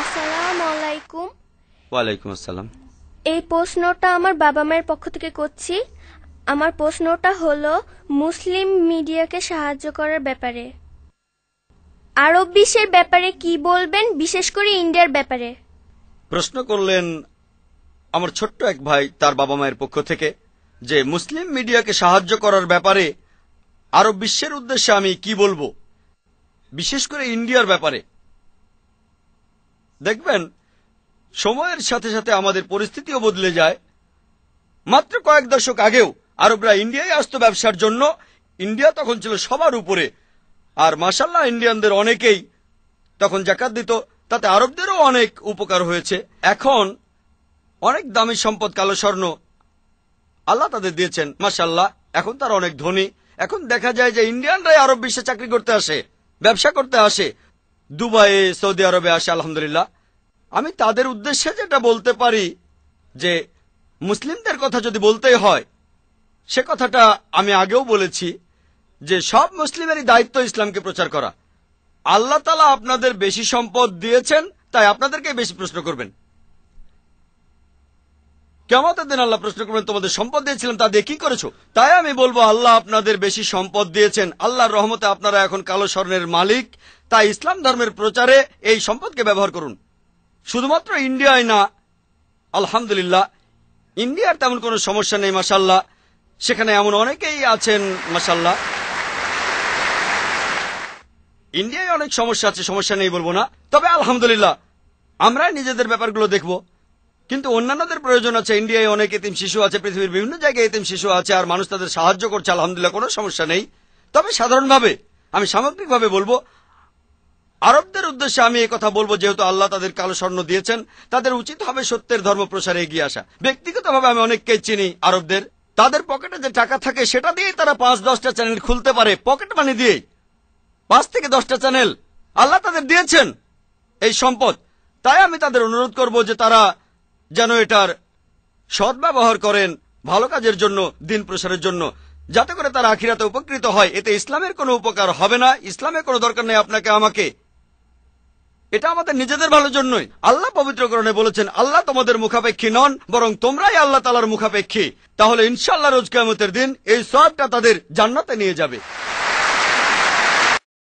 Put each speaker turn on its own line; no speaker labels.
আসসালামু আলাইকুম।
ওয়ালাইকুম আসসালাম।
এই প্রশ্নটা আমার বাবা মায়ের পক্ষ থেকে করছি। আমার প্রশ্নটা হলো মুসলিম মিডিয়াকে সাহায্য করার ব্যাপারে। আরব বিশ্বের ব্যাপারে কি বলবেন, বিশেষ করে ইন্ডিয়ার ব্যাপারে?
প্রশ্ন করলেন আমার ছোট্ট এক ভাই তার বাবা মায়ের পক্ষ থেকে যে মুসলিম মিডিয়াকে সাহায্য করার ব্যাপারে আরব বিশ্বের উদ্দেশ্যে আমি কি বলবো, বিশেষ করে ইন্ডিয়ার ব্যাপারে। দেখবেন সময়ের সাথে সাথে আমাদের পরিস্থিতিও বদলে যায়। মাত্র কয়েক দশক আগেও আরবরা ইন্ডিয়ায় আসতো ব্যবসার জন্য। ইন্ডিয়া তখন ছিল সবার উপরে, আর মাশাআল্লাহ ইন্ডিয়ানদের অনেকেই তখন যাকাত দিত, তাতে আরবদেরও অনেক উপকার হয়েছে। এখন অনেক দামি সম্পদ, কালো স্বর্ণ আল্লাহ তাদের দিয়েছেন, মাশাআল্লাহ। এখন তারা অনেক ধনী। এখন দেখা যায় যে ইন্ডিয়ানরাই আরব বিশ্বে চাকরি করতে আসে, ব্যবসা করতে আসে, দুবাইয়ে, সৌদি আরবে আসে, আলহামদুলিল্লাহ। আমি তাদের উদ্দেশ্যে যেটা বলতে পারি যে মুসলিমদের কথা যদি বলতেই হয়, সে কথাটা আমি আগেও বলেছি যে সব মুসলিমেরই দায়িত্ব ইসলামকে প্রচার করা। আল্লাহ তাআলা আপনাদের বেশি সম্পদ দিয়েছেন, তাই আপনাদেরকে বেশি প্রশ্ন করবেন। কিয়ামতের দিন আল্লাহ প্রশ্ন করবেন তোমাদের সম্পদ দিয়েছিলাম, তা দিয়ে কি করেছো? তাই আমি বলবো আল্লাহ আপনাদের বেশি সম্পদ দিয়েছেন, আল্লাহর রহমতে আপনারা এখন কালো স্বর্ণের মালিক। তাই ইসলাম ধর্মের প্রচারে এই সম্পদকে ব্যবহার করুন। শুধুমাত্র ইন্ডিয়ায় না, আলহামদুলিল্লাহ ইন্ডিয়ার তেমন কোনো সমস্যা নেই, মাশাআল্লাহ। সেখানে এমন অনেকেই আছেন, মাশাআল্লাহ। ইন্ডিয়ায় অনেক সমস্যা আছে, সমস্যা নেই বলবো না, তবে আলহামদুলিল্লাহ আমরা নিজেদের ব্যাপারগুলো দেখব। কিন্তু অন্যান্যদের প্রয়োজন আছে। ইন্ডিয়ায় অনেক এতিম শিশু আছে, পৃথিবীর বিভিন্ন জায়গায় এতিম শিশু আছে, আর মানুষ তাদের সাহায্য করছে, আলহামদুলিল্লাহ, কোনো সমস্যা নেই। তবে সাধারণভাবে আমি সামগ্রিকভাবে বলবো, আরবদের উদ্দেশ্যে আমি এই কথা বলবো, যেহেতু আল্লাহ তাদের কালো স্বর্ণ দিয়েছেন, তাদের উচিত হবে সত্যের ধর্ম প্রসারে এগিয়ে আসা। ব্যক্তিগতভাবে আমি অনেককেই চিনি আরবদের, তাদের পকেটে যে টাকা থাকে সেটা দিয়েই তারা 5-10টা চ্যানেল খুলতে পারে, পকেট মানি দিয়েই 5 থেকে 10টা চ্যানেল আল্লাহ তাদের দিয়েছেন এই সম্পদ। তাই আমি তাদের অনুরোধ করব যে তারা যেন এটার সদ্ব্যবহার করেন ভালো কাজের জন্য, দিন প্রসারের জন্য, যাতে করে তারা আখিরাতে উপকৃত হয়। এতে ইসলামের কোনো উপকার হবে না, ইসলামের কোনো দরকার নেই আপনাকে আমাকে। এটা আমাদের নিজেদের ভালোর জন্যই। আল্লাহ পবিত্রকরণে বলেছেন আল্লাহ তোমাদের মুখাপেক্ষী নন, বরং তোমরাই আল্লাহ তাআলার মুখাপেক্ষী। তাহলে ইনশাআল্লাহ রোজ কিয়ামতের দিন এই সওয়াবটা তাদের জান্নাতে নিয়ে যাবে।